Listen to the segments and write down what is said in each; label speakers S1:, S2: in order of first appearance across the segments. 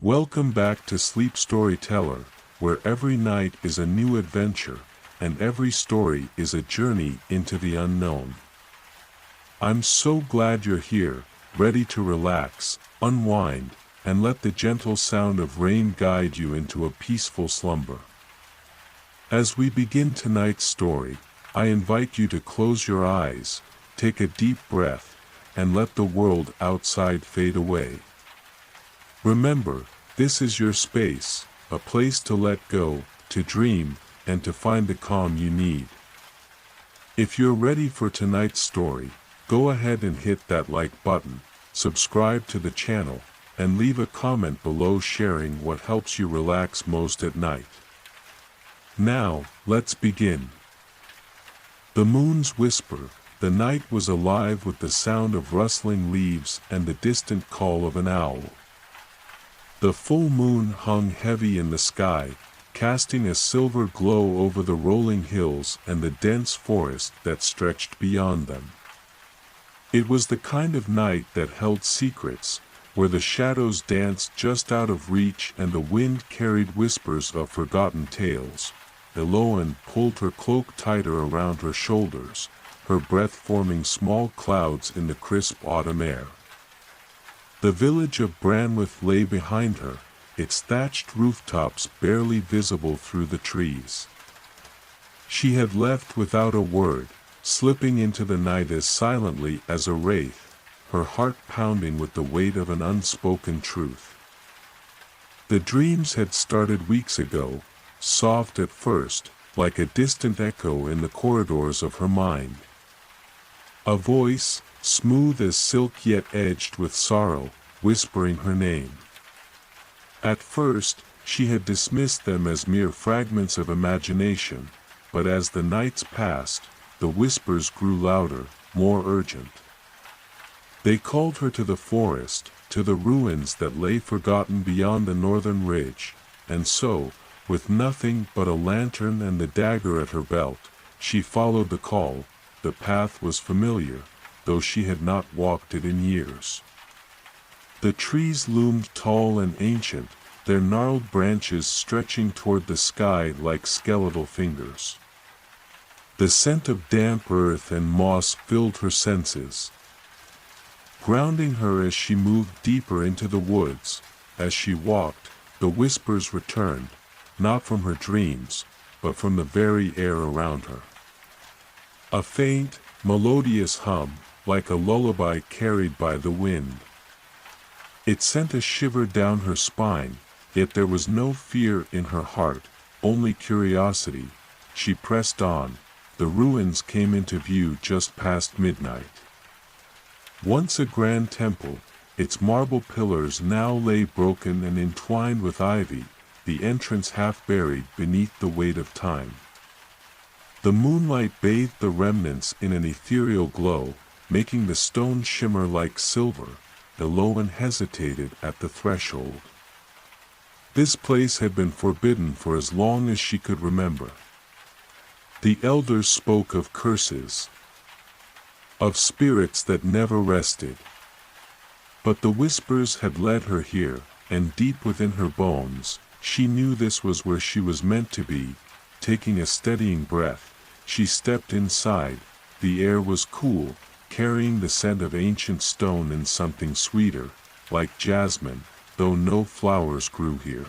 S1: Welcome back to Sleep Storyteller, where every night is a new adventure, and every story is a journey into the unknown. I'm so glad you're here, ready to relax, unwind, and let the gentle sound of rain guide you into a peaceful slumber. As we begin tonight's story, I invite you to close your eyes, take a deep breath, and let the world outside fade away. Remember, this is your space, a place to let go, to dream, and to find the calm you need. If you're ready for tonight's story, go ahead and hit that like button, subscribe to the channel, and leave a comment below sharing what helps you relax most at night. Now, let's begin. The moon's whisper. The night was alive with the sound of rustling leaves and the distant call of an owl. The full moon hung heavy in the sky, casting a silver glow over the rolling hills and the dense forest that stretched beyond them. It was the kind of night that held secrets, where the shadows danced just out of reach and the wind carried whispers of forgotten tales. Eloan pulled her cloak tighter around her shoulders, her breath forming small clouds in the crisp autumn air. The village of Branwith lay behind her, its thatched rooftops barely visible through the trees. She had left without a word, slipping into the night as silently as a wraith, her heart pounding with the weight of an unspoken truth. The dreams had started weeks ago, soft at first, like a distant echo in the corridors of her mind. A voice, smooth as silk yet edged with sorrow, whispering her name. At first, she had dismissed them as mere fragments of imagination, but as the nights passed, the whispers grew louder, more urgent. They called her to the forest, to the ruins that lay forgotten beyond the northern ridge, and so, with nothing but a lantern and the dagger at her belt, she followed the call. The path was familiar, though she had not walked it in years. The trees loomed tall and ancient, their gnarled branches stretching toward the sky like skeletal fingers. The scent of damp earth and moss filled her senses, grounding her as she moved deeper into the woods. As she walked, the whispers returned, not from her dreams, but from the very air around her. A faint, melodious hum, like a lullaby carried by the wind. It sent a shiver down her spine, yet there was no fear in her heart, only curiosity. She pressed on. The ruins came into view just past midnight. Once a grand temple, its marble pillars now lay broken and entwined with ivy, the entrance half buried beneath the weight of time. The moonlight bathed the remnants in an ethereal glow, making the stone shimmer like silver. Eloan hesitated at the threshold. This place had been forbidden for as long as she could remember. The elders spoke of curses, of spirits that never rested. But the whispers had led her here, and deep within her bones, she knew this was where she was meant to be. Taking a steadying breath, she stepped inside. The air was cool, carrying the scent of ancient stone and something sweeter, like jasmine, though no flowers grew here.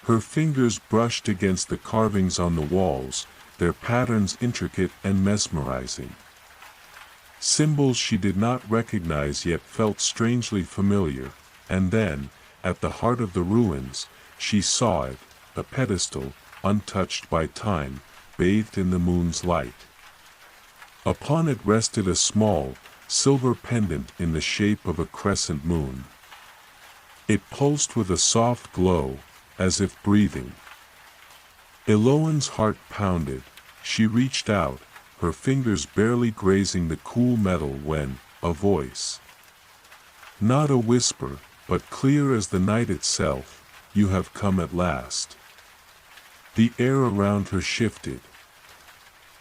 S1: Her fingers brushed against the carvings on the walls, their patterns intricate and mesmerizing. Symbols she did not recognize yet felt strangely familiar, and then, at the heart of the ruins, she saw it, a pedestal, untouched by time, bathed in the moon's light. Upon it rested a small, silver pendant in the shape of a crescent moon. It pulsed with a soft glow, as if breathing. Eloan's heart pounded. She reached out, her fingers barely grazing the cool metal when, a voice. Not a whisper, but clear as the night itself, "You have come at last." The air around her shifted.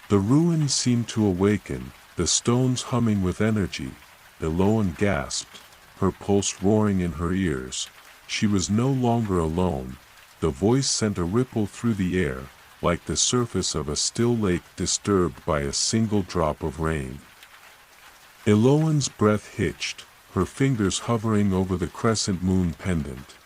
S1: The ruins seemed to awaken, the stones humming with energy. Eloan gasped, her pulse roaring in her ears. she was no longer alone. The voice sent a ripple through the air, like the surface of a still lake disturbed by a single drop of rain. Eloan's breath hitched, her fingers hovering over the crescent moon pendant.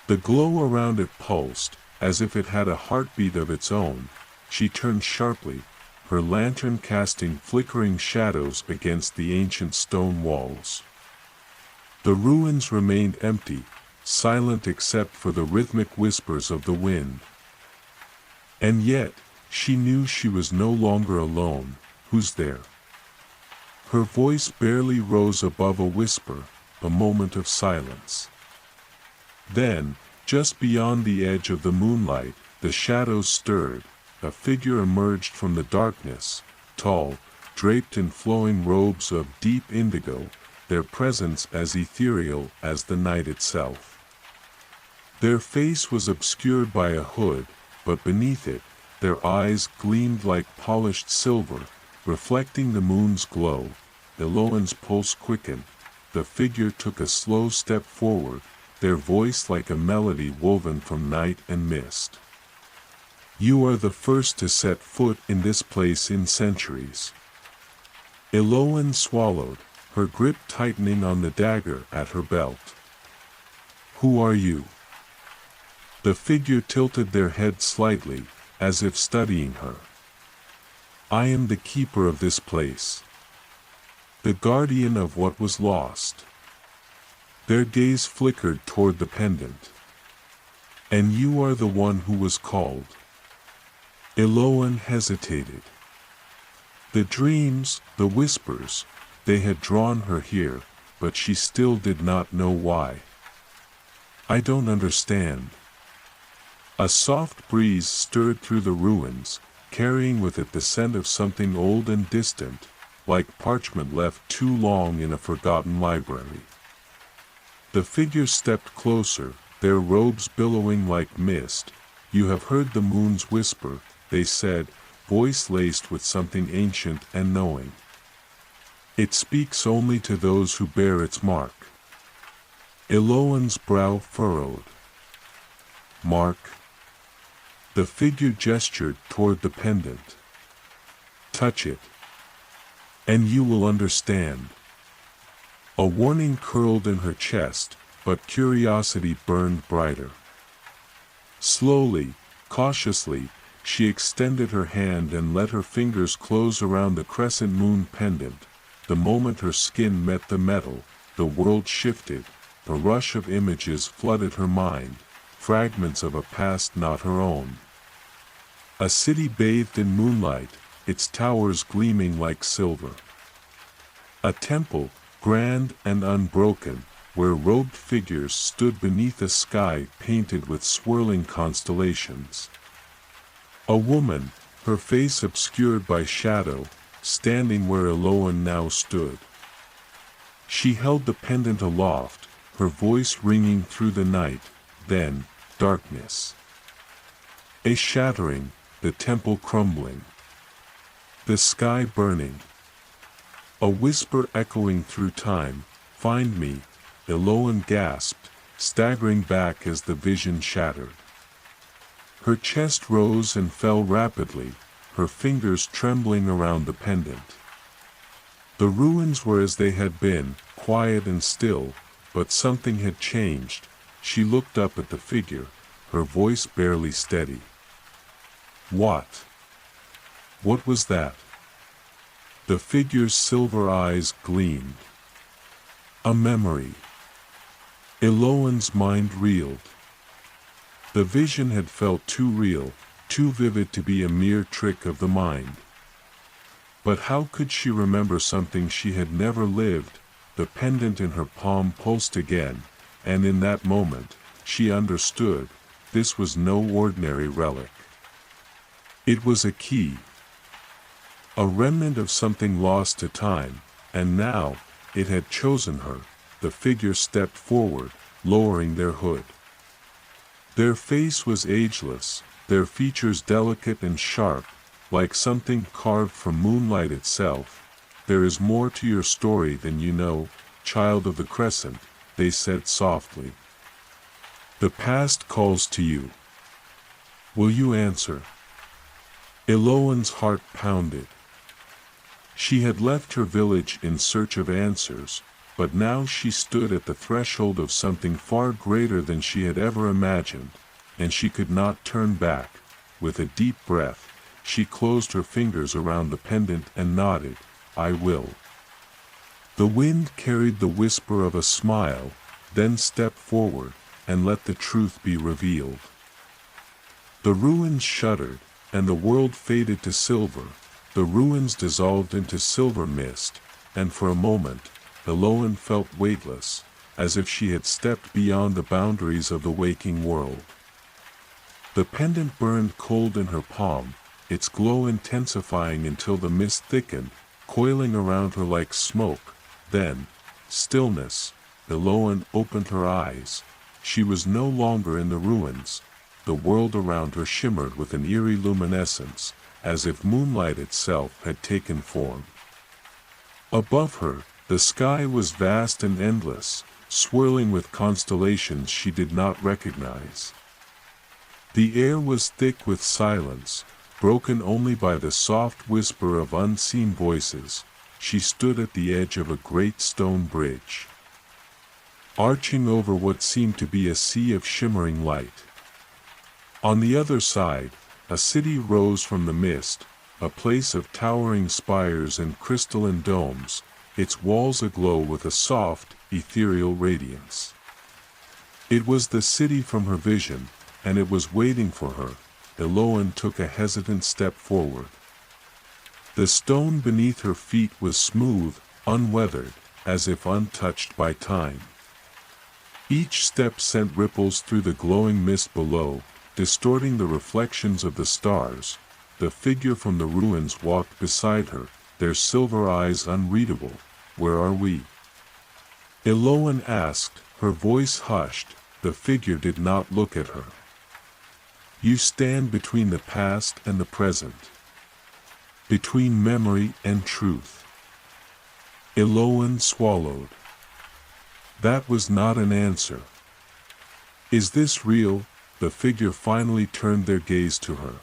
S1: The glow around it pulsed, as if it had a heartbeat of its own. She turned sharply, her lantern casting flickering shadows against the ancient stone walls. The ruins remained empty, silent except for the rhythmic whispers of the wind. And yet, she knew she was no longer alone. Who's there? Her voice barely rose above a whisper, a moment of silence. Then, just beyond the edge of the moonlight, the shadows stirred. A figure emerged from the darkness, tall, draped in flowing robes of deep indigo, their presence as ethereal as the night itself. Their face was obscured by a hood, but beneath it, their eyes gleamed like polished silver, reflecting the moon's glow. Eloan's pulse quickened. The figure took a slow step forward, their voice like a melody woven from night and mist. You are the first to set foot in this place in centuries. Eloan swallowed, her grip tightening on the dagger at her belt. Who are you? The figure tilted their head slightly, as if studying her. I am the keeper of this place. The guardian of what was lost. Their gaze flickered toward the pendant. And you are the one who was called. Eloan hesitated. The dreams, the whispers, they had drawn her here, but she still did not know why. I don't understand. A soft breeze stirred through the ruins, carrying with it the scent of something old and distant, like parchment left too long in a forgotten library. The figures stepped closer, their robes billowing like mist. You have heard the moon's whisper, they said, voice laced with something ancient and knowing. It speaks only to those who bear its mark. Eloan's brow furrowed. Mark. The figure gestured toward the pendant. Touch it. And you will understand. A warning curled in her chest, but curiosity burned brighter. Slowly, cautiously, she extended her hand and let her fingers close around the crescent moon pendant. The moment her skin met the metal, the world shifted. A rush of images flooded her mind, fragments of a past not her own. A city bathed in moonlight, its towers gleaming like silver. A temple, grand and unbroken, where robed figures stood beneath a sky painted with swirling constellations. A woman, her face obscured by shadow, standing where Eloan now stood. She held the pendant aloft, her voice ringing through the night, then, darkness. A shattering, the temple crumbling. The sky burning. A whisper echoing through time, find me, Eloan gasped, staggering back as the vision shattered. Her chest rose and fell rapidly, her fingers trembling around the pendant. The ruins were as they had been, quiet and still, but something had changed. She looked up at the figure, her voice barely steady. What? What was that? The figure's silver eyes gleamed. A memory. Eloan's mind reeled. The vision had felt too real, too vivid to be a mere trick of the mind. But how could she remember something she had never lived? The pendant in her palm pulsed again, and in that moment, she understood, this was no ordinary relic. It was a key. A remnant of something lost to time, and now, it had chosen her. The figure stepped forward, lowering their hood. Their face was ageless, their features delicate and sharp, like something carved from moonlight itself. There is more to your story than you know, child of the crescent, they said softly. The past calls to you. Will you answer? Eloan's heart pounded. She had left her village in search of answers, but now she stood at the threshold of something far greater than she had ever imagined, and she could not turn back. With a deep breath, she closed her fingers around the pendant and nodded, "I will." The wind carried the whisper of a smile, then stepped forward, and let the truth be revealed. The ruins shuddered, and the world faded to silver. The ruins dissolved into silver mist, and for a moment, Eloan felt weightless, as if she had stepped beyond the boundaries of the waking world. The pendant burned cold in her palm, its glow intensifying until the mist thickened, coiling around her like smoke. Then, stillness. Eloan opened her eyes. She was no longer in the ruins. The world around her shimmered with an eerie luminescence, as if moonlight itself had taken form. Above her, the sky was vast and endless, swirling with constellations she did not recognize. The air was thick with silence, broken only by the soft whisper of unseen voices. She stood at the edge of a great stone bridge, arching over what seemed to be a sea of shimmering light. On the other side, a city rose from the mist, a place of towering spires and crystalline domes, its walls aglow with a soft, ethereal radiance. It was the city from her vision, and it was waiting for her. Eloan took a hesitant step forward. The stone beneath her feet was smooth, unweathered, as if untouched by time. Each step sent ripples through the glowing mist below, distorting the reflections of the stars. The figure from the ruins walked beside her, their silver eyes unreadable. "Where are we?" Eloan asked, her voice hushed. The figure did not look at her. "You stand between the past and the present. Between memory and truth." Eloan swallowed. That was not an answer. "Is this real?" The figure finally turned their gaze to her.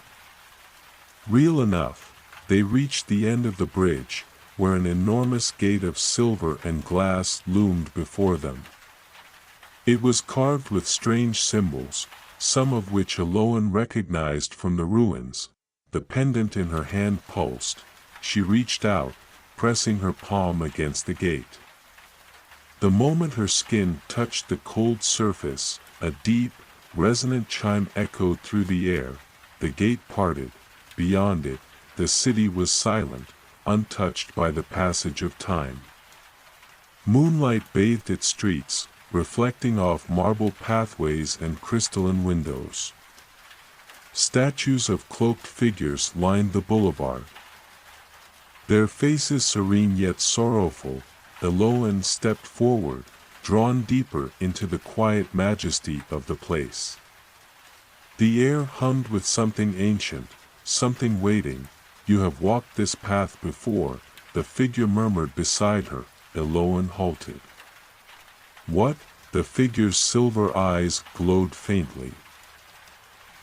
S1: Real enough. They reached the end of the bridge, where an enormous gate of silver and glass loomed before them. It was carved with strange symbols, some of which Eloan recognized from the ruins. The pendant in her hand pulsed. She reached out, pressing her palm against the gate. The moment her skin touched the cold surface, a deep, resonant chime echoed through the air. The gate parted. Beyond it, the city was silent, untouched by the passage of time. Moonlight bathed its streets, reflecting off marble pathways and crystalline windows. Statues of cloaked figures lined the boulevard. Their faces serene yet sorrowful. Eloan stepped forward, drawn deeper into the quiet majesty of the place. The air hummed with something ancient, something waiting. "You have walked this path before," the figure murmured beside her. Eloan halted. "What?" The figure's silver eyes glowed faintly.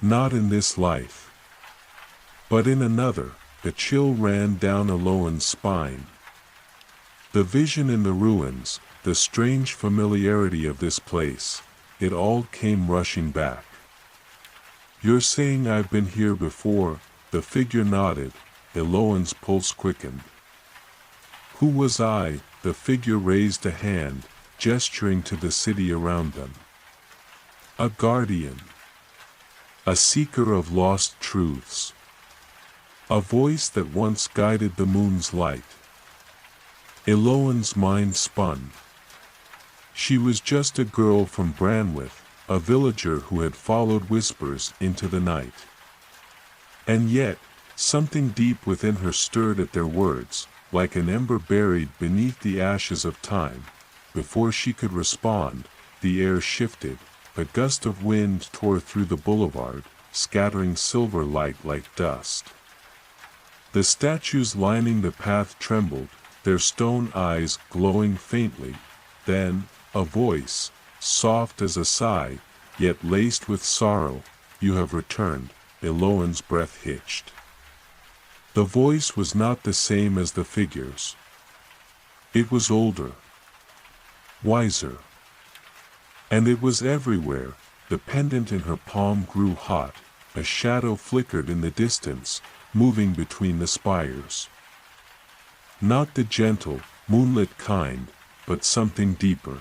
S1: "Not in this life. But in another." A chill ran down Eloan's spine. The vision in the ruins, the strange familiarity of this place, it all came rushing back. "You're saying I've been here before?" The figure nodded. Eloan's pulse quickened. "Who was I?" The figure raised a hand, gesturing to the city around them. "A guardian. A seeker of lost truths. A voice that once guided the moon's light." Eloan's mind spun. She was just a girl from Branwith, a villager who had followed whispers into the night. And yet, something deep within her stirred at their words, like an ember buried beneath the ashes of time. Before she could respond, the air shifted. A gust of wind tore through the boulevard, scattering silver light like dust. The statues lining the path trembled, their stone eyes glowing faintly. Then, a voice, soft as a sigh, yet laced with sorrow. You have returned. Eloan's breath hitched. The voice was not the same as the figures. It was older, wiser. And it was everywhere. The pendant in her palm grew hot. A shadow flickered in the distance, moving between the spires. Not the gentle, moonlit kind, but something deeper.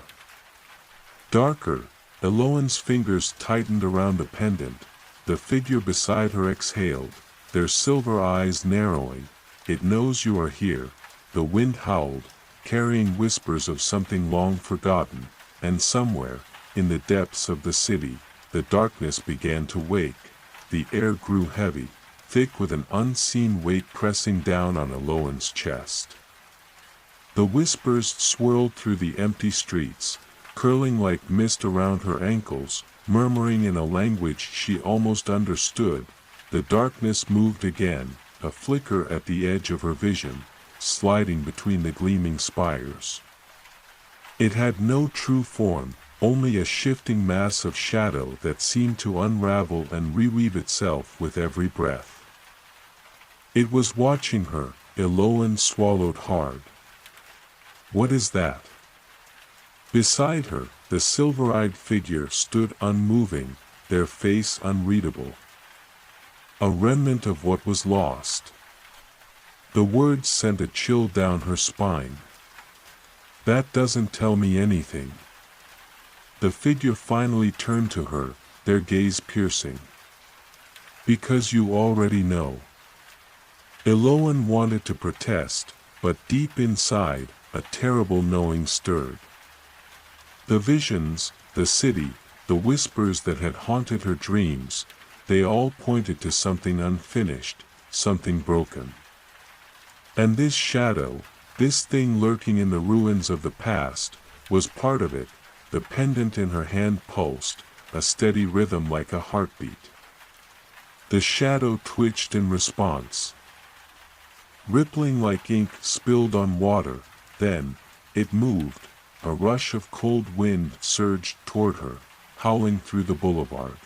S1: Darker. Eloan's fingers tightened around the pendant. The figure beside her exhaled, their silver eyes narrowing. It knows you are here. The wind howled, carrying whispers of something long forgotten, and somewhere, in the depths of the city, the darkness began to wake. The air grew heavy, thick with an unseen weight pressing down on Eloan's chest. The whispers swirled through the empty streets, curling like mist around her ankles, murmuring in a language she almost understood. The darkness moved again, a flicker at the edge of her vision, sliding between the gleaming spires. It had no true form, only a shifting mass of shadow that seemed to unravel and reweave itself with every breath. It was watching her. Eloan swallowed hard. What is that? Beside her, the silver-eyed figure stood unmoving, their face unreadable. A remnant of what was lost. The words sent a chill down her spine. That doesn't tell me anything. The figure finally turned to her, their gaze piercing. Because you already know. Eloan wanted to protest, but deep inside, a terrible knowing stirred. The visions, the city, the whispers that had haunted her dreams, they all pointed to something unfinished, something broken. And this shadow, this thing lurking in the ruins of the past, was part of it. The pendant in her hand pulsed, a steady rhythm like a heartbeat. The shadow twitched in response. Rippling like ink spilled on water, then, it moved. A rush of cold wind surged toward her, howling through the boulevard.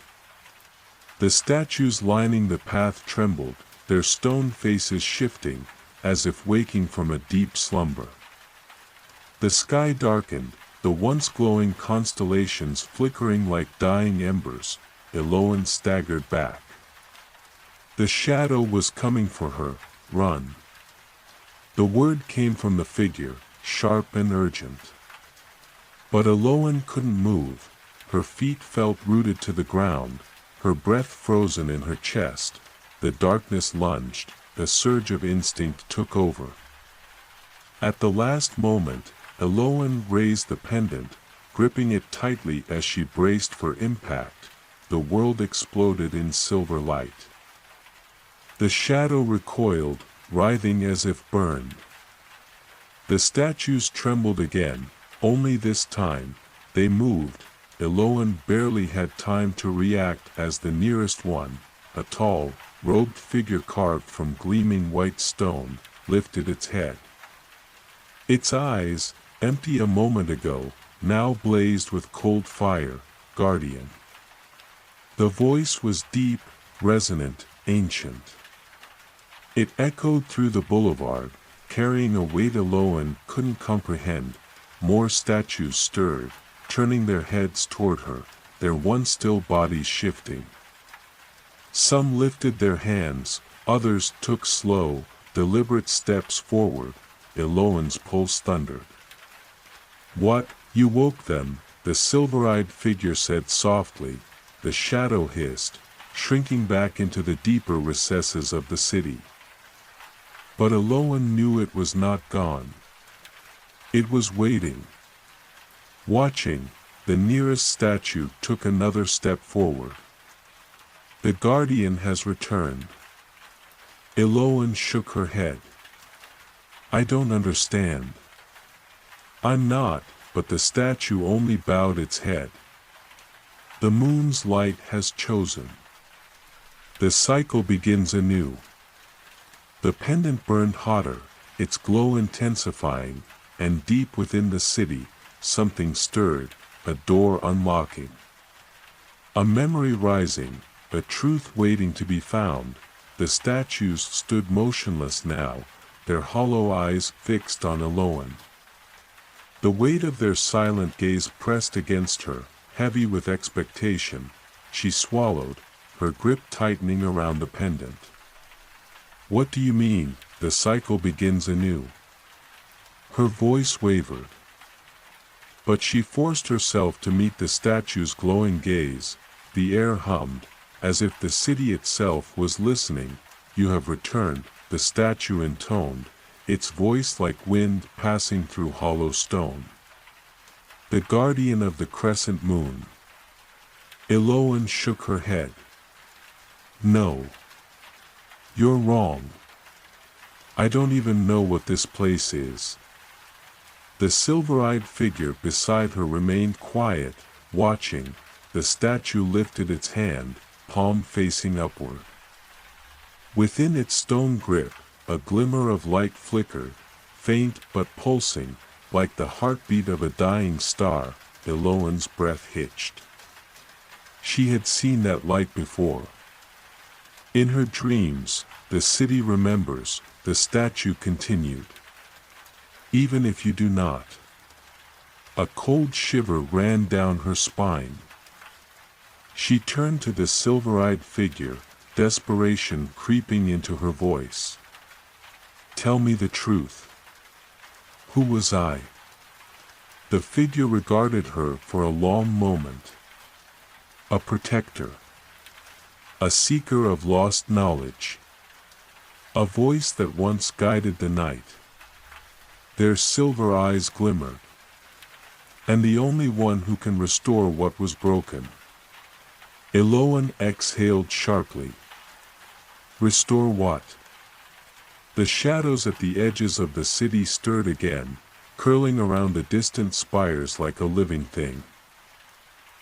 S1: The statues lining the path trembled, their stone faces shifting, as if waking from a deep slumber. The sky darkened, the once glowing constellations flickering like dying embers. Eloan staggered back. The shadow was coming for her. Run. The word came from the figure, sharp and urgent. But Eloan couldn't move. Her feet felt rooted to the ground, her breath frozen in her chest. The darkness lunged, a surge of instinct took over. At the last moment, Eloan raised the pendant, gripping it tightly as she braced for impact. The world exploded in silver light. The shadow recoiled, writhing as if burned. The statues trembled again. Only this time, they moved. Eloan barely had time to react as the nearest one, a tall, robed figure carved from gleaming white stone, lifted its head. Its eyes, empty a moment ago, now blazed with cold fire. Guardian. The voice was deep, resonant, ancient. It echoed through the boulevard, carrying a weight Eloan couldn't comprehend. More statues stirred, turning their heads toward her, their once still bodies shifting. Some lifted their hands, others took slow, deliberate steps forward. Eloan's pulse thundered. What? You woke them, the silver-eyed figure said softly. The shadow hissed, shrinking back into the deeper recesses of the city. But Eloan knew it was not gone. It was waiting. Watching. The nearest statue took another step forward. The guardian has returned. Eloan shook her head. I don't understand. I'm not, but the statue only bowed its head. The moon's light has chosen. The cycle begins anew. The pendant burned hotter, its glow intensifying, and deep within the city, something stirred, a door unlocking. A memory rising, a truth waiting to be found. The statues stood motionless now, their hollow eyes fixed on Eloan. The weight of their silent gaze pressed against her, heavy with expectation. She swallowed, her grip tightening around the pendant. "What do you mean?" The cycle begins anew. Her voice wavered. But she forced herself to meet the statue's glowing gaze. The air hummed, as if the city itself was listening. "You have returned," the statue intoned, its voice like wind passing through hollow stone. "The guardian of the crescent moon." Eloan shook her head. "No. You're wrong. I don't even know what this place is." The silver-eyed figure beside her remained quiet, watching. The statue lifted its hand, palm facing upward. Within its stone grip, a glimmer of light flickered, faint but pulsing, like the heartbeat of a dying star. Eloan's breath hitched. She had seen that light before. In her dreams, "The city remembers," the statue continued. "Even if you do not." A cold shiver ran down her spine. She turned to the silver-eyed figure, desperation creeping into her voice. "Tell me the truth. Who was I?" The figure regarded her for a long moment. "A protector. A seeker of lost knowledge. A voice that once guided the night." Their silver eyes glimmered. "And the only one who can restore what was broken." Eloan exhaled sharply. "Restore what?" The shadows at the edges of the city stirred again, curling around the distant spires like a living thing.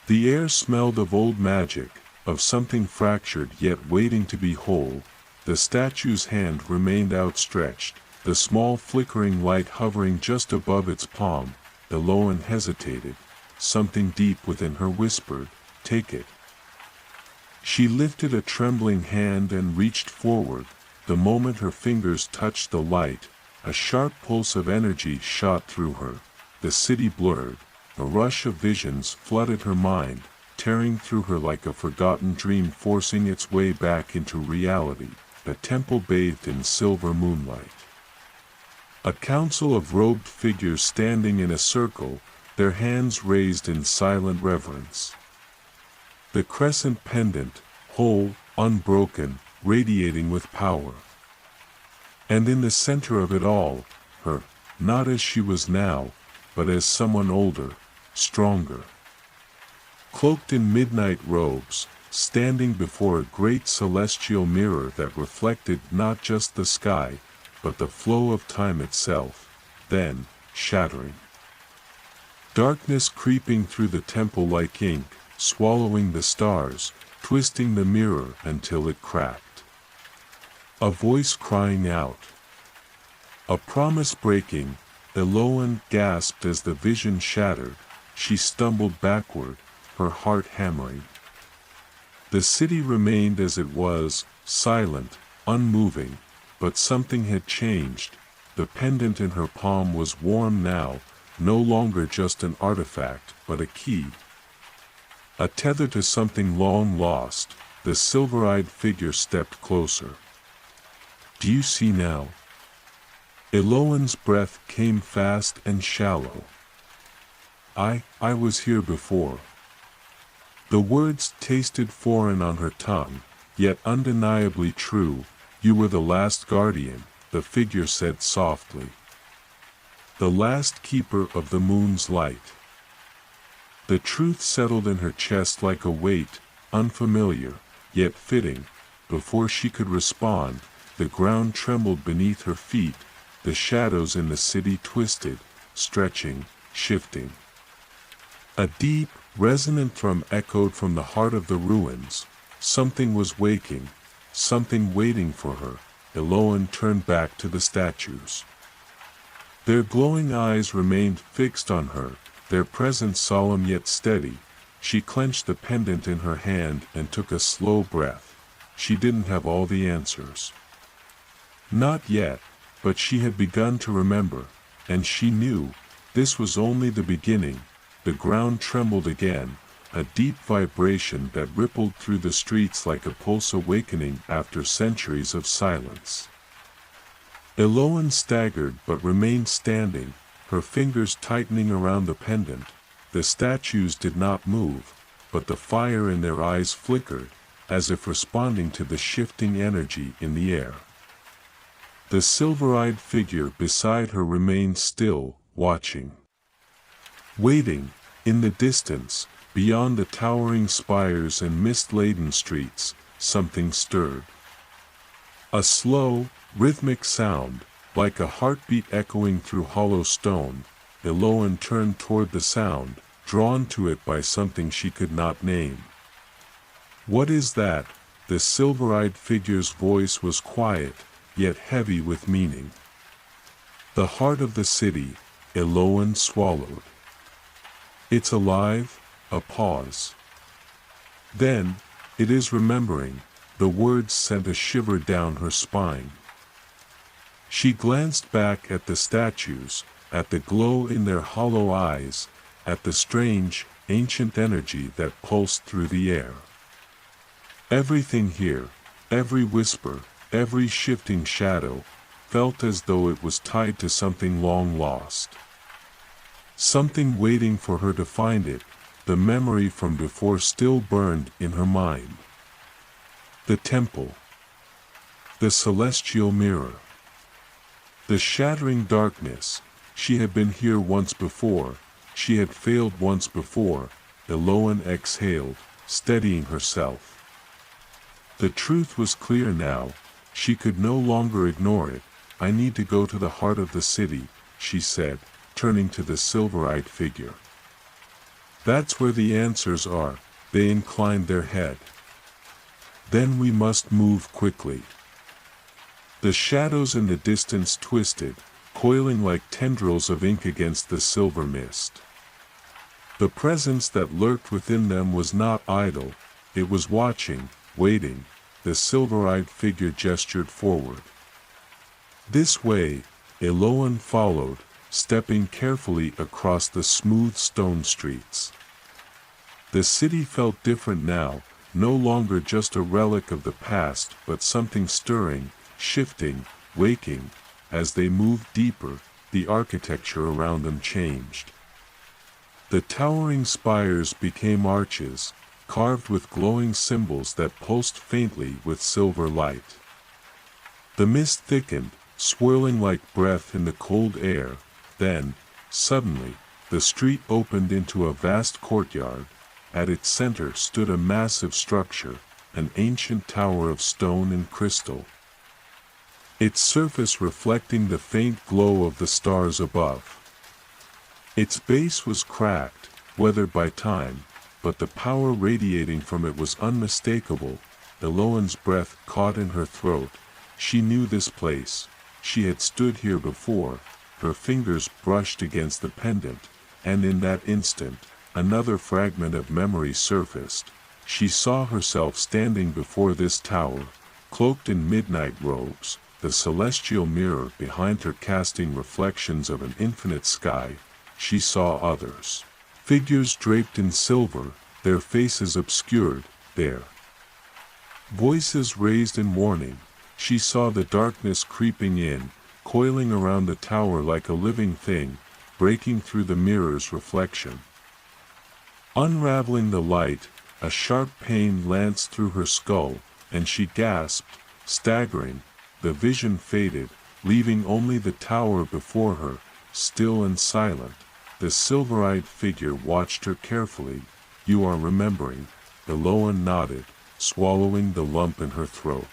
S1: The air smelled of old magic, of something fractured yet waiting to be whole. The statue's hand remained outstretched, the small flickering light hovering just above its palm. Eloan hesitated. Something deep within her whispered, "Take it." She lifted a trembling hand and reached forward. The moment her fingers touched the light, a sharp pulse of energy shot through her. The city blurred. A rush of visions flooded her mind, tearing through her like a forgotten dream, forcing its way back into reality. A temple bathed in silver moonlight. A council of robed figures standing in a circle, their hands raised in silent reverence. The crescent pendant, whole, unbroken, radiating with power. And in the center of it all, her, not as she was now, but as someone older, stronger. Cloaked in midnight robes, standing before a great celestial mirror that reflected not just the sky, but the flow of time itself, then, shattering. Darkness creeping through the temple like ink, swallowing the stars, twisting the mirror until it cracked. A voice crying out. A promise breaking. Eloan gasped as the vision shattered. She stumbled backward, her heart hammering. The city remained as it was, silent, unmoving, but something had changed. The pendant in her palm was warm now, no longer just an artifact, but a key. A tether to something long lost. The silver-eyed figure stepped closer. "Do you see now?" Eloan's breath came fast and shallow. I was here before." The words tasted foreign on her tongue, yet undeniably true. "You were the last guardian," the figure said softly. "The last keeper of the moon's light." The truth settled in her chest like a weight, unfamiliar, yet fitting. Before she could respond, the ground trembled beneath her feet. The shadows in the city twisted, stretching, shifting. A deep, resonant thrum echoed from the heart of the ruins. Something was waking, something waiting for her. Eloan turned back to the statues. Their glowing eyes remained fixed on her, their presence solemn yet steady. She clenched the pendant in her hand and took a slow breath. She didn't have all the answers. Not yet, but she had begun to remember, and she knew this was only the beginning. The ground trembled again, a deep vibration that rippled through the streets like a pulse awakening after centuries of silence. Eloan staggered but remained standing, her fingers tightening around the pendant. The statues did not move, but the fire in their eyes flickered, as if responding to the shifting energy in the air. The silver-eyed figure beside her remained still, watching. Waiting, in the distance, beyond the towering spires and mist-laden streets, something stirred. A slow, rhythmic sound, like a heartbeat echoing through hollow stone. Eloan turned toward the sound, drawn to it by something she could not name. "What is that?" The silver-eyed figure's voice was quiet, yet heavy with meaning. "The heart of the city," Eloan swallowed. "It's alive." A pause. Then, "It is remembering." The words sent a shiver down her spine. She glanced back at the statues, at the glow in their hollow eyes, at the strange, ancient energy that pulsed through the air. Everything here, every whisper, every shifting shadow, felt as though it was tied to something long lost. Something waiting for her to find it. The memory from before still burned in her mind. The temple. The celestial mirror. The shattering darkness. She had been here once before. She had failed once before. Eloan exhaled, steadying herself. The truth was clear now. She could no longer ignore it. "I need to go to the heart of the city," she said, turning to the silver-eyed figure. "That's where the answers are." They inclined their head. "Then we must move quickly." The shadows in the distance twisted, coiling like tendrils of ink against the silver mist. The presence that lurked within them was not idle, it was watching, waiting. The silver-eyed figure gestured forward. "This way," Eloan followed, stepping carefully across the smooth stone streets. The city felt different now, no longer just a relic of the past but something stirring, shifting, waking. As they moved deeper, the architecture around them changed. The towering spires became arches, carved with glowing symbols that pulsed faintly with silver light. The mist thickened, swirling like breath in the cold air. Then, suddenly, the street opened into a vast courtyard. At its center stood a massive structure, an ancient tower of stone and crystal. Its surface reflecting the faint glow of the stars above. Its base was cracked, weathered by time, but the power radiating from it was unmistakable. Eloan's breath caught in her throat. She knew this place. She had stood here before. Her fingers brushed against the pendant, and in that instant, another fragment of memory surfaced. She saw herself standing before this tower, cloaked in midnight robes, the celestial mirror behind her casting reflections of an infinite sky. She saw others. Figures draped in silver, their faces obscured, their voices raised in warning. She saw the darkness creeping in, coiling around the tower like a living thing, breaking through the mirror's reflection. Unraveling the light, a sharp pain lanced through her skull, and she gasped, staggering. The vision faded, leaving only the tower before her, still and silent. The silver-eyed figure watched her carefully. "You are remembering." Eloan nodded, swallowing the lump in her throat.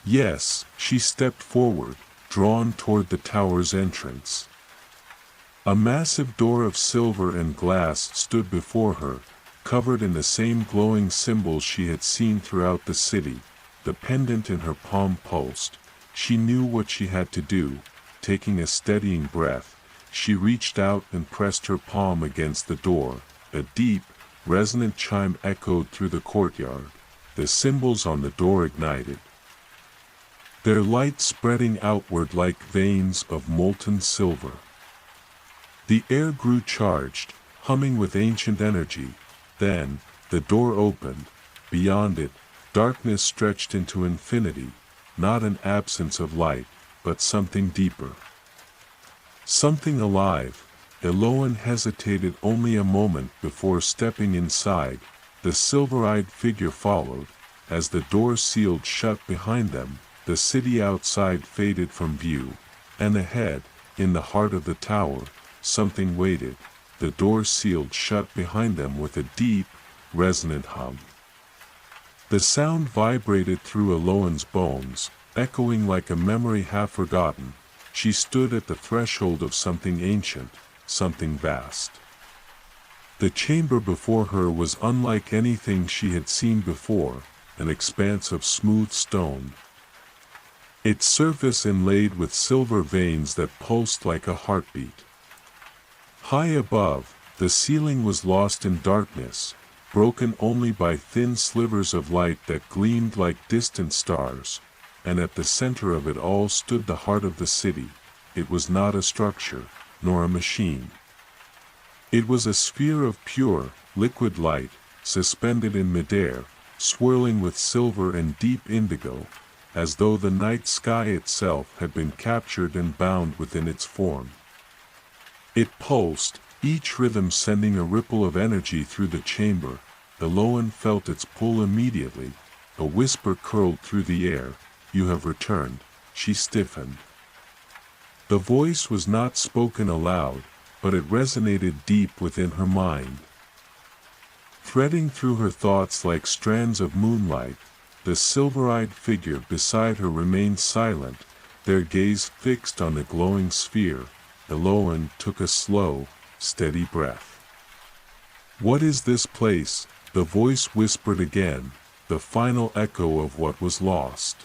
S1: "Yes." She stepped forward, drawn toward the tower's entrance. A massive door of silver and glass stood before her, covered in the same glowing symbols she had seen throughout the city. The pendant in her palm pulsed. She knew what she had to do. Taking a steadying breath, she reached out and pressed her palm against the door. A deep, resonant chime echoed through the courtyard, the symbols on the door ignited, their light spreading outward like veins of molten silver. The air grew charged, humming with ancient energy. Then, the door opened. Beyond it, darkness stretched into infinity, not an absence of light, but something deeper. Something alive. Eloan hesitated only a moment before stepping inside. The silver-eyed figure followed. As the door sealed shut behind them, the city outside faded from view, and ahead, in the heart of the tower, something waited. The door sealed shut behind them with a deep, resonant hum. The sound vibrated through Eloan's bones, echoing like a memory half forgotten. She stood at the threshold of something ancient, something vast. The chamber before her was unlike anything she had seen before, an expanse of smooth stone, its surface inlaid with silver veins that pulsed like a heartbeat. High above, the ceiling was lost in darkness, broken only by thin slivers of light that gleamed like distant stars, and at the center of it all stood the heart of the city. It was not a structure, nor a machine. It was a sphere of pure, liquid light, suspended in midair, swirling with silver and deep indigo, as though the night sky itself had been captured and bound within its form. It pulsed, each rhythm sending a ripple of energy through the chamber. Eloan felt its pull immediately. A whisper curled through the air. "You have returned." She stiffened. The voice was not spoken aloud, but it resonated deep within her mind. Threading through her thoughts like strands of moonlight, the silver-eyed figure beside her remained silent, their gaze fixed on the glowing sphere. Eloan took a slow, steady breath. "What is this place?" the voice whispered again, the final echo of what was lost.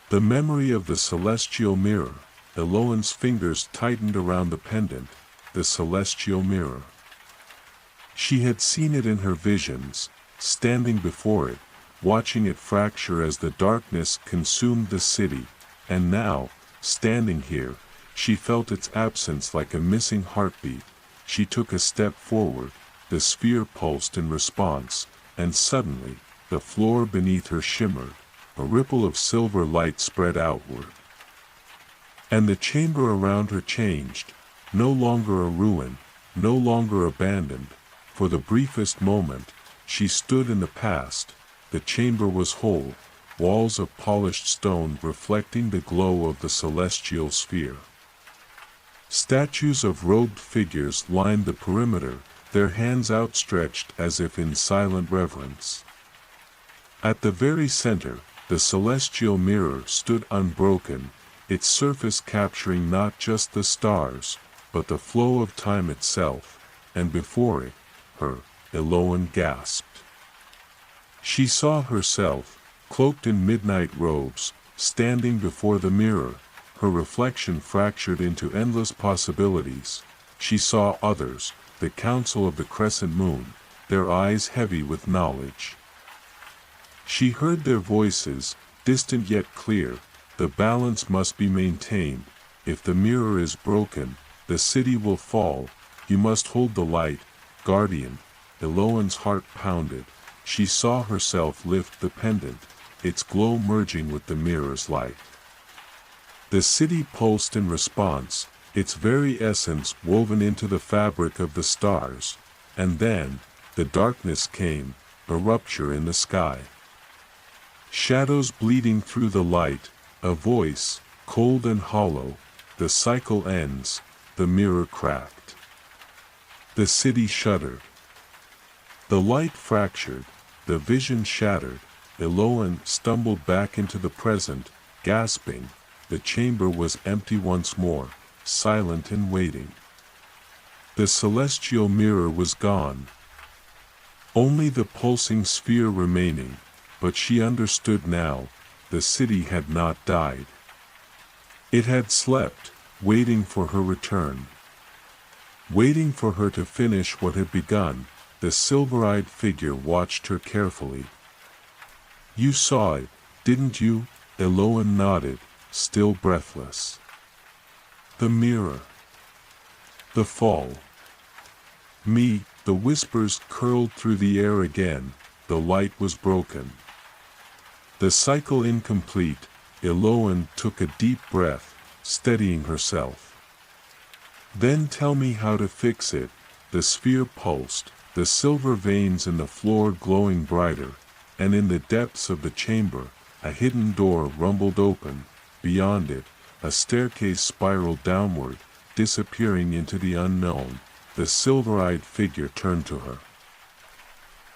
S1: The memory of the celestial mirror. Eloan's fingers tightened around the pendant, the celestial mirror. She had seen it in her visions, standing before it, watching it fracture as the darkness consumed the city, and now, standing here, she felt its absence like a missing heartbeat. She took a step forward, the sphere pulsed in response, and suddenly, the floor beneath her shimmered, a ripple of silver light spread outward. And the chamber around her changed, no longer a ruin, no longer abandoned. For the briefest moment, she stood in the past. The chamber was whole, walls of polished stone reflecting the glow of the celestial sphere. Statues of robed figures lined the perimeter, their hands outstretched as if in silent reverence. At the very center, the celestial mirror stood unbroken, its surface capturing not just the stars, but the flow of time itself, and before it, her, Eloan gasped. She saw herself, cloaked in midnight robes, standing before the mirror, her reflection fractured into endless possibilities. She saw others, the Council of the Crescent Moon, their eyes heavy with knowledge. She heard their voices, distant yet clear. The balance must be maintained. If the mirror is broken, the city will fall. You must hold the light, guardian. Eloan's heart pounded. She saw herself lift the pendant, its glow merging with the mirror's light. The city pulsed in response, its very essence woven into the fabric of the stars. And then, the darkness came, a rupture in the sky. Shadows bleeding through the light, a voice, cold and hollow. "The cycle ends." The mirror cracked. The city shuddered. The light fractured, the vision shattered. Eloan stumbled back into the present, gasping. The chamber was empty once more, silent and waiting. The celestial mirror was gone. Only the pulsing sphere remaining, but she understood now. The city had not died. It had slept, waiting for her return. Waiting for her to finish what had begun. the silver-eyed figure watched her carefully. "You saw it, didn't you?" Eloan nodded, still breathless. "The mirror. The fall. Me." The whispers curled through the air again. The light was broken. The cycle incomplete. Eloan took a deep breath, steadying herself. "Then tell me how to fix it." The sphere pulsed, the silver veins in the floor glowing brighter, and in the depths of the chamber, a hidden door rumbled open. Beyond it, a staircase spiraled downward, disappearing into the unknown. The silver-eyed figure turned to her.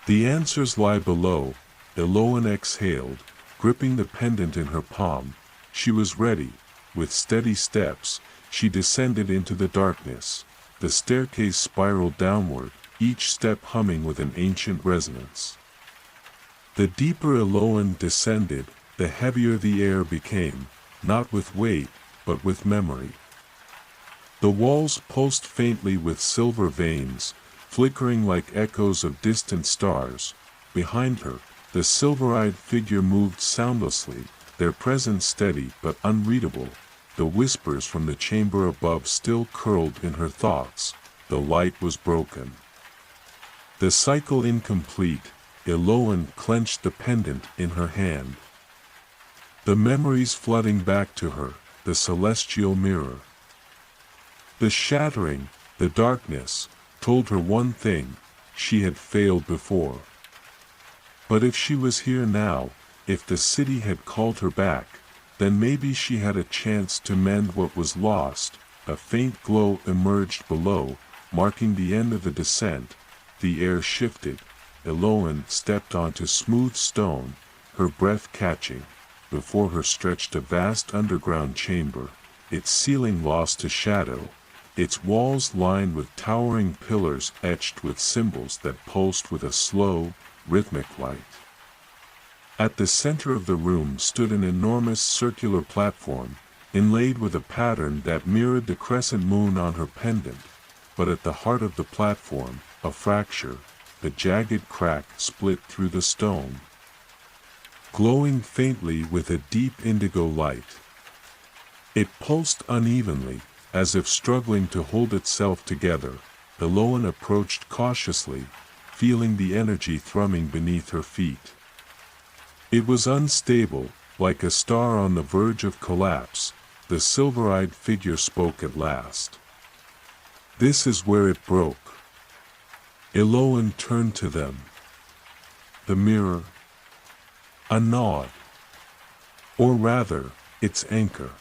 S1: "The answers lie below." Eloan exhaled, gripping the pendant in her palm. She was ready. With steady steps, she descended into the darkness. The staircase spiraled downward, each step humming with an ancient resonance. The deeper Eloan descended, the heavier the air became, not with weight, but with memory. The walls pulsed faintly with silver veins, flickering like echoes of distant stars. Behind her, the silver-eyed figure moved soundlessly, their presence steady but unreadable. The whispers from the chamber above still curled in her thoughts. The light was broken. The cycle incomplete. Eloan clenched the pendant in her hand. The memories flooding back to her, the celestial mirror. The shattering, the darkness, told her one thing: she had failed before. But if she was here now, if the city had called her back, then maybe she had a chance to mend what was lost. A faint glow emerged below, marking the end of the descent. The air shifted. Eloan stepped onto smooth stone, her breath catching. Before her stretched a vast underground chamber, its ceiling lost to shadow, its walls lined with towering pillars etched with symbols that pulsed with a slow, rhythmic light. At the center of the room stood an enormous circular platform, inlaid with a pattern that mirrored the crescent moon on her pendant, but at the heart of the platform, a fracture, a jagged crack split through the stone, glowing faintly with a deep indigo light. It pulsed unevenly, as if struggling to hold itself together. Eloan approached cautiously, feeling the energy thrumming beneath her feet. It was unstable, like a star on the verge of collapse. The silver-eyed figure spoke at last. "This is where it broke." Eloan turned to them. "The mirror?" A nod. "Or rather, its anchor."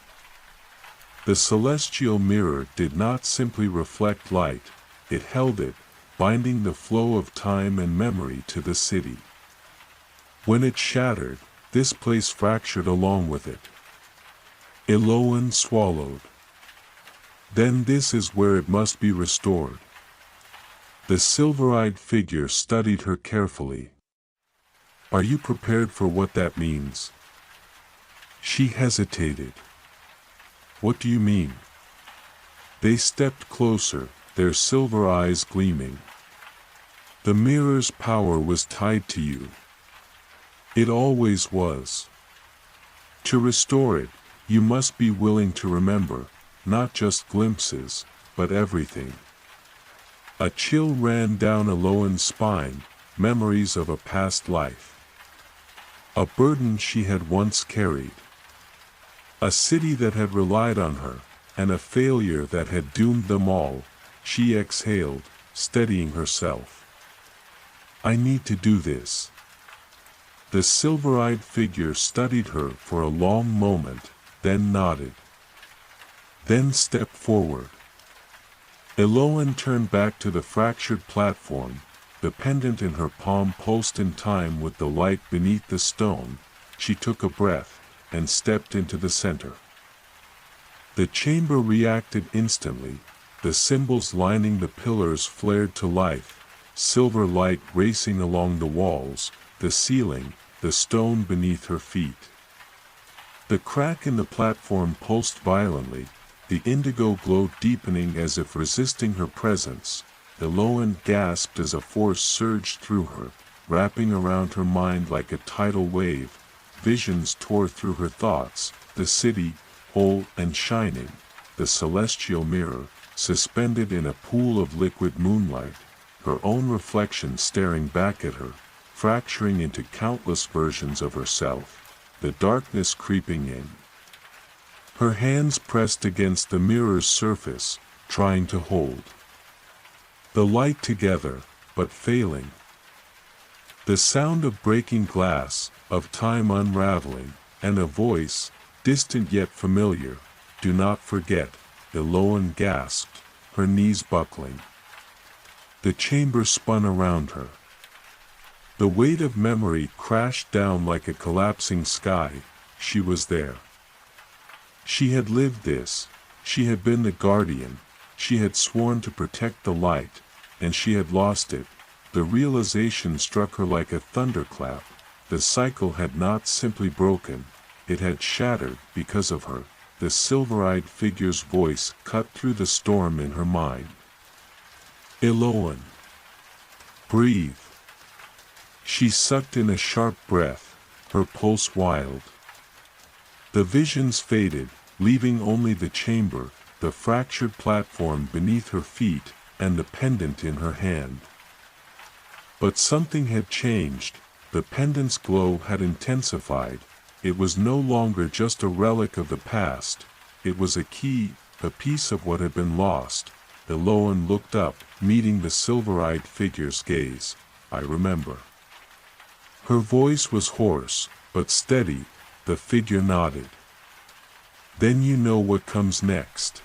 S1: The celestial mirror did not simply reflect light, it held it, binding the flow of time and memory to the city. When it shattered, this place fractured along with it. Eloan swallowed. "Then this is where it must be restored." The silver-eyed figure studied her carefully. "Are you prepared for what that means?" She hesitated. "What do you mean?" They stepped closer, their silver eyes gleaming. "The mirror's power was tied to you. It always was. To restore it, you must be willing to remember, not just glimpses, but everything." A chill ran down Eloan's spine, memories of a past life. A burden she had once carried. A city that had relied on her, and a failure that had doomed them all. She exhaled, steadying herself. "I need to do this." The silver-eyed figure studied her for a long moment, then nodded. "Then step forward." Eloan turned back to the fractured platform. The pendant in her palm pulsed in time with the light beneath the stone. She took a breath, and stepped into the center. The chamber reacted instantly. The symbols lining the pillars flared to life, silver light racing along the walls, the ceiling, the stone beneath her feet. The crack in the platform pulsed violently, the indigo glow deepening as if resisting her presence. Eloan gasped as a force surged through her, wrapping around her mind like a tidal wave. Visions tore through her thoughts, the city, whole and shining, the celestial mirror, suspended in a pool of liquid moonlight, her own reflection staring back at her, fracturing into countless versions of herself, the darkness creeping in. Her hands pressed against the mirror's surface, trying to hold the light together, but failing. The sound of breaking glass, of time unraveling, and a voice, distant yet familiar. "Do not forget," Eloan gasped, her knees buckling. The chamber spun around her. The weight of memory crashed down like a collapsing sky. She was there. She had lived this. She had been the guardian. She had sworn to protect the light, and she had lost it. The realization struck her like a thunderclap. The cycle had not simply broken, it had shattered because of her. The silver-eyed figure's voice cut through the storm in her mind. "Eloan, breathe." She sucked in a sharp breath, her pulse wild. The visions faded, leaving only the chamber, the fractured platform beneath her feet, and the pendant in her hand. But something had changed. The pendant's glow had intensified. It was no longer just a relic of the past. It was a key, a piece of what had been lost. Eloan looked up, meeting the silver-eyed figure's gaze. "I remember." Her voice was hoarse, but steady. The figure nodded. "Then you know what comes next."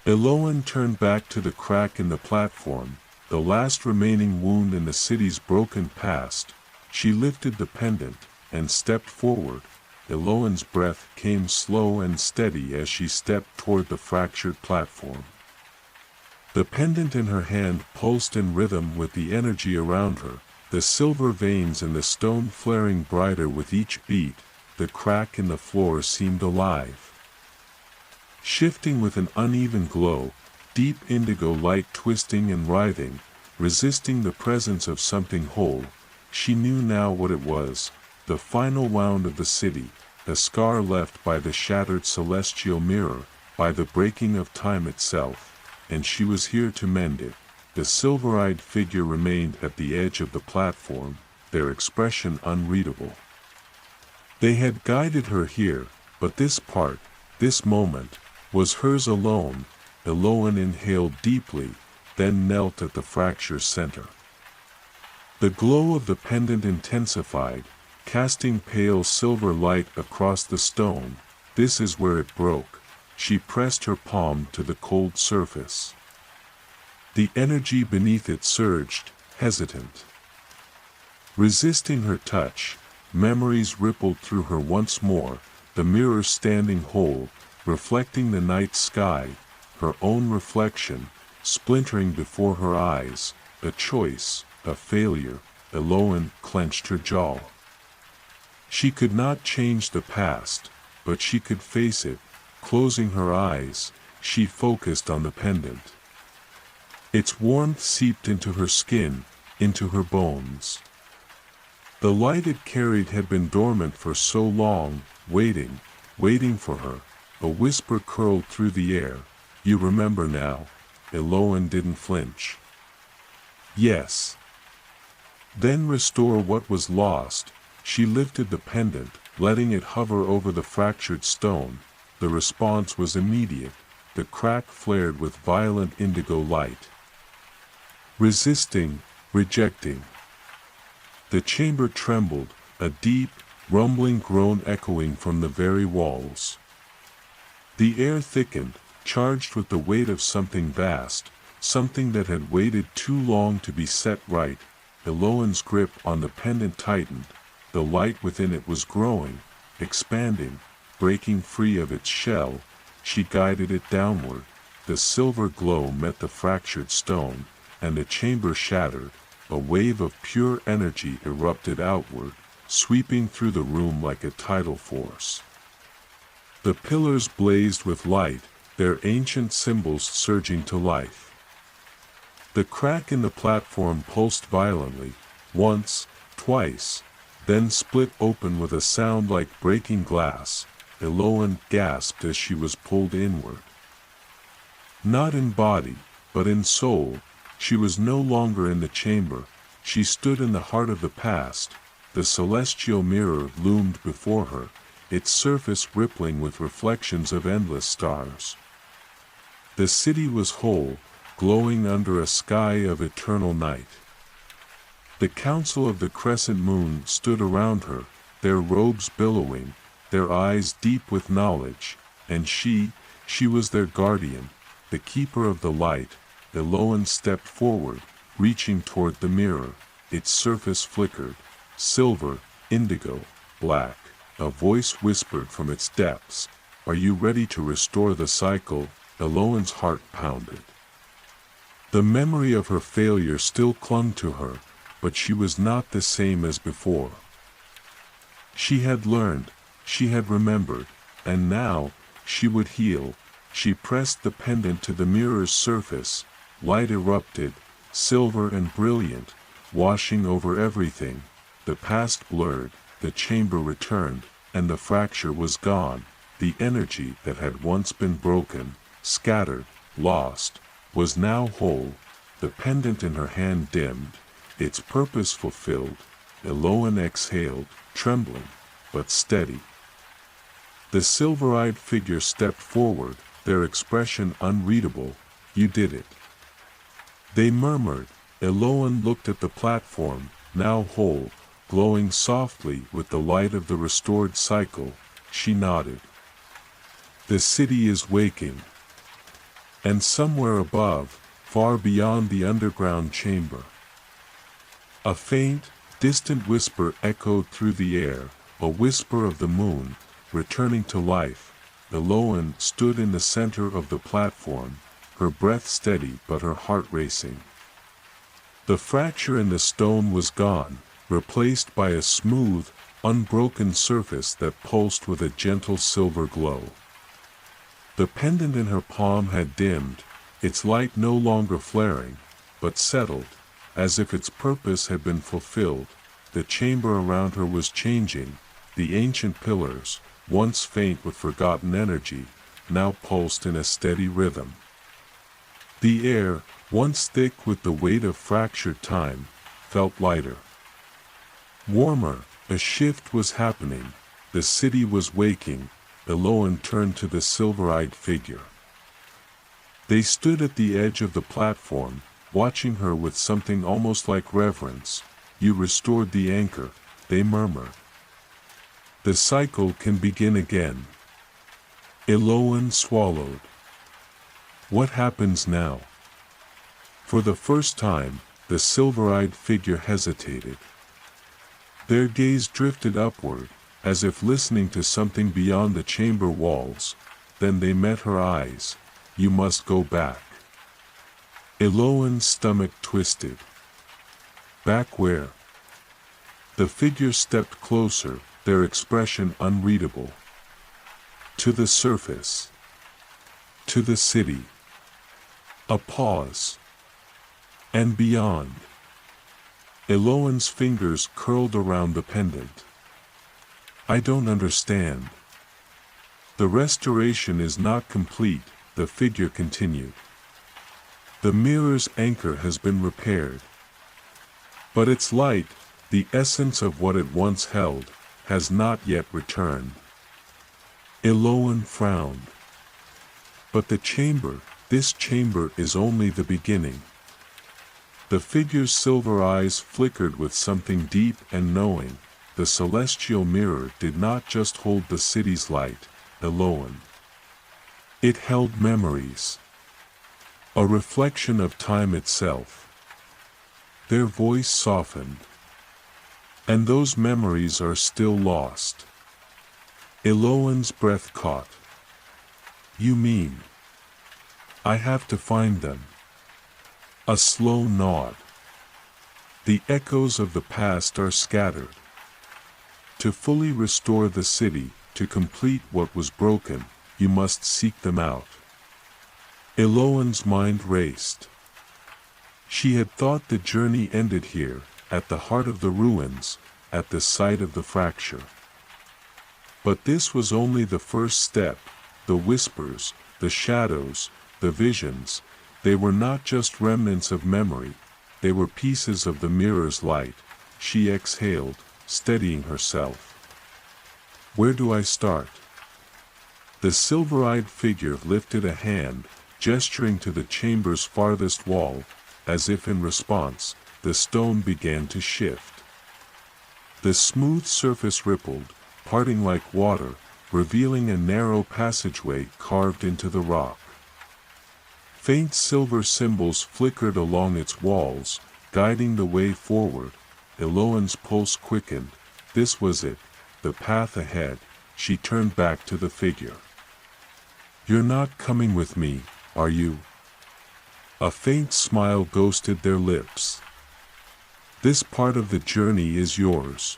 S1: Eloan turned back to the crack in the platform, the last remaining wound in the city's broken past. She lifted the pendant, and stepped forward. Eloan's breath came slow and steady as she stepped toward the fractured platform. The pendant in her hand pulsed in rhythm with the energy around her, the silver veins in the stone flaring brighter with each beat. The crack in the floor seemed alive, shifting with an uneven glow, deep indigo light twisting and writhing, resisting the presence of something whole. She knew now what it was, the final wound of the city, a scar left by the shattered celestial mirror, by the breaking of time itself, and she was here to mend it. The silver-eyed figure remained at the edge of the platform, their expression unreadable. They had guided her here, but this part, this moment, was hers alone. Eloan inhaled deeply, then knelt at the fracture's center. The glow of the pendant intensified, casting pale silver light across the stone. "This is where it broke." She pressed her palm to the cold surface. The energy beneath it surged, hesitant. Resisting her touch, memories rippled through her once more, the mirror standing whole, reflecting the night sky, her own reflection, splintering before her eyes, a choice, a failure. Eloan clenched her jaw. She could not change the past, but she could face it. Closing her eyes, she focused on the pendant. Its warmth seeped into her skin, into her bones. The light it carried had been dormant for so long, waiting for her. A whisper curled through the air. "You remember now?" Eloan didn't flinch. "Yes." "Then restore what was lost." She lifted the pendant, letting it hover over the fractured stone. The response was immediate. The crack flared with violent indigo light. Resisting, rejecting. The chamber trembled, a deep, rumbling groan echoing from the very walls. The air thickened, charged with the weight of something vast, something that had waited too long to be set right. Eloan's grip on the pendant tightened. The light within it was growing, expanding, breaking free of its shell. She guided it downward. The silver glow met the fractured stone, and the chamber shattered. A wave of pure energy erupted outward, sweeping through the room like a tidal force. The pillars blazed with light, their ancient symbols surging to life. The crack in the platform pulsed violently, once, twice, then split open with a sound like breaking glass. Eloan gasped as she was pulled inward. Not in body, but in soul, she was no longer in the chamber. She stood in the heart of the past. The celestial mirror loomed before her, its surface rippling with reflections of endless stars. The city was whole, glowing under a sky of eternal night. The council of the crescent moon stood around her, their robes billowing, their eyes deep with knowledge, and she was their guardian, the keeper of the light. Eloan stepped forward, reaching toward the mirror. Its surface flickered, silver, indigo, black. A voice whispered from its depths, "Are you ready to restore the cycle?" Eloan's heart pounded. The memory of her failure still clung to her, but she was not the same as before. She had learned, she had remembered, and now, she would heal. She pressed the pendant to the mirror's surface. Light erupted, silver and brilliant, washing over everything. The past blurred, the chamber returned, and the fracture was gone. The energy that had once been broken, scattered, lost, was now whole. The pendant in her hand dimmed, its purpose fulfilled. Eloan exhaled, trembling, but steady. The silver-eyed figure stepped forward, their expression unreadable. "You did it." They murmured. Eloan looked at the platform, now whole, glowing softly with the light of the restored cycle. She nodded. The city is waking. And somewhere above, far beyond the underground chamber, a faint, distant whisper echoed through the air, a whisper of the moon, returning to life. Eloan stood in the center of the platform, her breath steady but her heart racing. The fracture in the stone was gone, replaced by a smooth, unbroken surface that pulsed with a gentle silver glow. The pendant in her palm had dimmed, its light no longer flaring, but settled, as if its purpose had been fulfilled. The chamber around her was changing. The ancient pillars, once faint with forgotten energy, now pulsed in a steady rhythm. The air, once thick with the weight of fractured time, felt lighter. Warmer. A shift was happening. The city was waking. Eloan turned to the silver-eyed figure. They stood at the edge of the platform, watching her with something almost like reverence. "You restored the anchor," they murmured. "The cycle can begin again." Eloan swallowed. "What happens now?" For the first time, the silver-eyed figure hesitated. Their gaze drifted upward, as if listening to something beyond the chamber walls. Then they met her eyes. "You must go back." Eloan's stomach twisted. "Back where?" The figure stepped closer, their expression unreadable. "To the surface. To the city." A pause. "And beyond." Eloan's fingers curled around the pendant. "I don't understand." "The restoration is not complete," the figure continued. "The mirror's anchor has been repaired. But its light, the essence of what it once held, has not yet returned." Eloan frowned. "But the chamber, this chamber is only the beginning." The figure's silver eyes flickered with something deep and knowing. The celestial mirror did not just hold the city's light, Eloan. It held memories. A reflection of time itself. Their voice softened. "And those memories are still lost." Eloan's breath caught. "You mean?" "I have to find them." A slow nod. "The echoes of the past are scattered. To fully restore the city, to complete what was broken, you must seek them out." Eloan's mind raced. She had thought the journey ended here, at the heart of the ruins, at the site of the fracture. But this was only the first step. The whispers, the shadows, the visions, they were not just remnants of memory, they were pieces of the mirror's light. She exhaled, steadying herself. Where do I start? The silver-eyed figure lifted a hand, gesturing to the chamber's farthest wall, as if in response, the stone began to shift. The smooth surface rippled, parting like water, revealing a narrow passageway carved into the rock. Faint silver symbols flickered along its walls, guiding the way forward. Eloan's pulse quickened. This was it, the path ahead. She turned back to the figure. "You're not coming with me, are you?" A faint smile ghosted their lips. "This part of the journey is yours."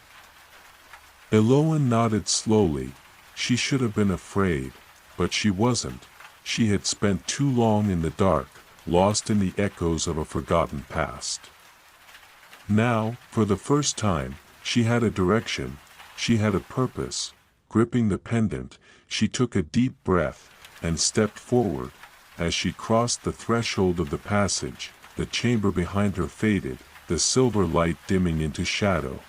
S1: Eloan nodded slowly. She should have been afraid, but she wasn't. She had spent too long in the dark, lost in the echoes of a forgotten past. Now, for the first time, she had a direction, she had a purpose. Gripping the pendant, she took a deep breath, and stepped forward. As she crossed the threshold of the passage, the chamber behind her faded, the silver light dimming into shadow.